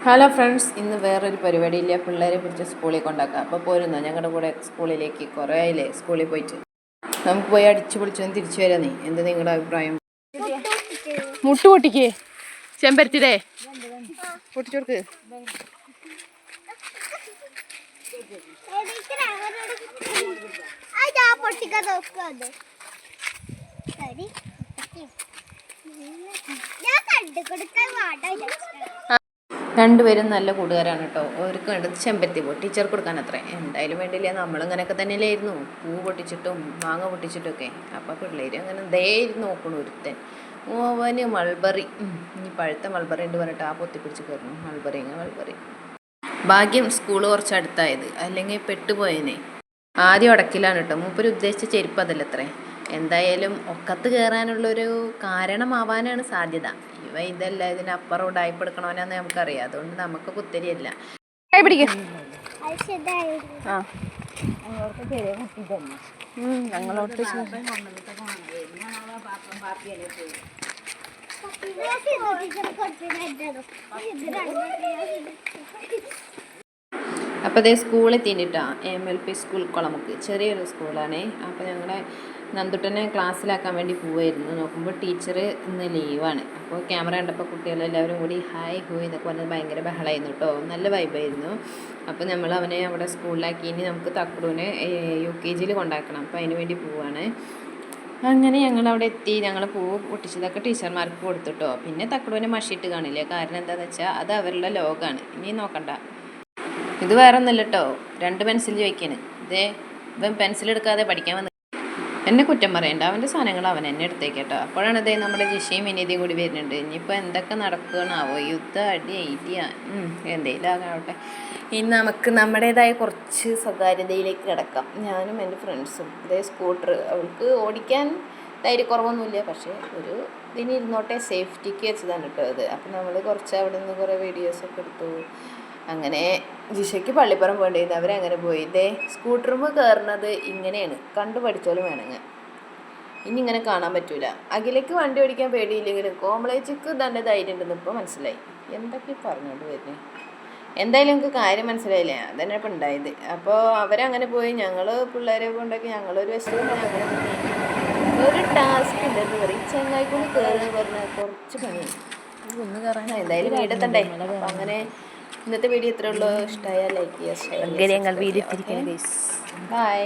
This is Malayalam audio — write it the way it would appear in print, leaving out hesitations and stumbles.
ഹലോ ഫ്രണ്ട്സ്, ഇന്ന് വേറൊരു പരിപാടിയില്ല. പിള്ളേരെ പിടിച്ച് സ്കൂളിൽ കൊണ്ടാക്കാം. അപ്പോൾ പോരുന്നോ ഞങ്ങളുടെ കൂടെ സ്കൂളിലേക്ക്? കുറേ ആയില്ലേ സ്കൂളിൽ പോയിട്ട്. നമുക്ക് പോയി അടിച്ചു പൊളിച്ചൊന്ന് തിരിച്ചു വരാം. എന്ത് നിങ്ങളുടെ അഭിപ്രായം? മുട്ട് പൊട്ടിക്കേ ചെമ്പരത്തിരേ പൊട്ടിച്ചു കൊടുക്ക്. രണ്ടുപേരും നല്ല കൂട്ടുകാരാണ് കേട്ടോ. അവർക്ക് വേണ്ടത് ചെമ്പരത്തി പൂ ടീച്ചർക്ക് കൊടുക്കാൻ അത്ര എന്തായാലും വേണ്ടില്ല. നമ്മളിങ്ങനെയൊക്കെ തന്നെയല്ലായിരുന്നു, പൂ പൊട്ടിച്ചിട്ടും മാങ്ങ പൊട്ടിച്ചിട്ടൊക്കെ. അപ്പോൾ പിള്ളേർ അങ്ങനെ ദേ നോക്കണു. ഒരുത്തൻ ഓവന് മൾബറി, ഇനി പഴുത്ത മൾബറി ഉണ്ട് പറഞ്ഞിട്ട് ആ പൊത്തിപ്പിടിച്ച് കയറണം. മൾബറി ഭാഗ്യം സ്കൂള് കുറച്ച് അടുത്തായത്, അല്ലെങ്കിൽ പെട്ടുപോയനെ. ആദ്യം അടക്കിലാണ് കേട്ടോ. മൂപ്പര് ഉദ്ദേശിച്ച ചെരുപ്പ് അതല്ല അത്രേ. എന്തായാലും ഒക്കത്ത് കയറാനുള്ളൊരു കാരണമാവാനാണ് സാധ്യത. ഇവ ഇതല്ല, ഇതിനപ്പുറം ഉടായിപ്പെടുക്കണവനാന്ന് നമുക്കറിയാം. അതുകൊണ്ട് നമുക്ക് കുത്തരിയല്ല. ഞങ്ങളോട്ട് അപ്പോൾ അതേ സ്കൂളിൽ എത്തിയിട്ടാ. MLP സ്കൂൾ കുളമുക്ക്, ചെറിയൊരു സ്കൂളാണ്. അപ്പോൾ ഞങ്ങളുടെ നന്ദുട്ടനെ ക്ലാസ്സിലാക്കാൻ വേണ്ടി പോവായിരുന്നു. നോക്കുമ്പോൾ ടീച്ചർ ഇന്ന് ലീവാണ്. അപ്പോൾ ക്യാമറ കണ്ടപ്പോൾ കുട്ടികളെല്ലാവരും കൂടി ഹായ് ഹൂയ് എന്നൊക്കെ പറഞ്ഞത് ഭയങ്കര ബഹളമായിരുന്നു കേട്ടോ. നല്ല വൈബായിരുന്നു. അപ്പോൾ നമ്മൾ അവനെ അവിടെ സ്കൂളിലാക്കി. ഇനി നമുക്ക് തക്കുടൂനെ UKG കൊണ്ടാക്കണം. അപ്പോൾ അതിന് വേണ്ടി പോവാണ്. അങ്ങനെ ഞങ്ങളവിടെ എത്തി. ഞങ്ങൾ പൂവ് പൊട്ടിച്ചതൊക്കെ ടീച്ചർമാർക്ക് കൊടുത്തുട്ടോ. പിന്നെ തക്കുടൂനെ മഷിയിട്ട് കാണില്ല. കാരണം എന്താണെന്ന് വെച്ചാൽ അത് അവരുടെ ലോകമാണ്. ഇനി നോക്കണ്ട. ഇത് വേറെ ഒന്നല്ല കേട്ടോ, 2 പെൻസിൽ ചോദിക്കാണ്. ഇവൻ പെൻസിലെടുക്കാതെ പഠിക്കാൻ വന്ന് എന്നെ കുറ്റം പറയണ്ട. അവൻ്റെ സാധനങ്ങൾ അവൻ എന്നെ എടുത്തേക്കേട്ടോ. അപ്പോഴാണ് നമ്മുടെ ജിഷയും വിനീതിയും കൂടി വരുന്നുണ്ട്. ഇനിയിപ്പോൾ എന്തൊക്കെ നടക്കുകയാണാവോ? യുദ്ധം, അടി, ഐഡിയ, എന്തെങ്കിലും ആകട്ടെ. ഇനി നമുക്ക് നമ്മുടേതായ കുറച്ച് സ്വകാര്യതയിലേക്ക് കിടക്കാം. ഞാനും എൻ്റെ ഫ്രണ്ട്സും. സ്കൂട്ടർ അവൾക്ക് ഓടിക്കാൻ ധൈര്യക്കുറവൊന്നുമില്ല, പക്ഷേ ഒരു ഇതിനിരുന്നോട്ടെ സേഫ്റ്റിക്ക് വെച്ചതാണ് കേട്ടോ അത്. അപ്പം നമ്മൾ കുറച്ച് അവിടെ നിന്ന് കുറേ വീഡിയോസൊക്കെ എടുത്തു. അങ്ങനെ ജിഷയ്ക്ക് പള്ളിപ്പുറം പോകേണ്ടിയിരുന്നു. അവരങ്ങനെ പോയി. സ്കൂട്ടറുമ്പോൾ കയറുന്നത് ഇങ്ങനെയാണ്, കണ്ടു പഠിച്ചോലും വേണമെങ്കിൽ. ഇനി ഇങ്ങനെ കാണാൻ പറ്റൂല. അഖിലേക്ക് വണ്ടി ഓടിക്കാൻ പേടിയില്ലെങ്കിലും കോമളേജിക്ക് തന്നെ ധൈര്യം ഉണ്ടെന്ന് ഇപ്പോൾ മനസ്സിലായി. എന്തൊക്കെ പറഞ്ഞുകൊണ്ട് വരുന്നത്? എന്തായാലും നമുക്ക് കാര്യം മനസ്സിലായില്ലേ? അതന്നെ ഇപ്പം ഉണ്ടായത്. അപ്പോൾ അവരങ്ങനെ പോയി. ഞങ്ങൾ പിള്ളേരെ കൊണ്ടൊക്കെ ഞങ്ങളൊരു വശത്ത് അങ്ങനെ ഒരു ടാസ്ക് ഉണ്ടെന്ന് പറയും. ചെങ്ങായിക്കൊണ്ട് കയറുക പറഞ്ഞാൽ കുറച്ച് പണിയാണ്. ഒന്ന് കയറാൻ എന്തായാലും വീടെത്തണ്ടേ. അപ്പം അങ്ങനെ ഇന്നത്തെ വീഡിയോ ഇത്രേ ഉള്ളൂ. ഇഷ്ടമായാൽ ലൈക്ക് ചെയ്യുക, ഷെയർ ചെയ്യുക. ബൈ.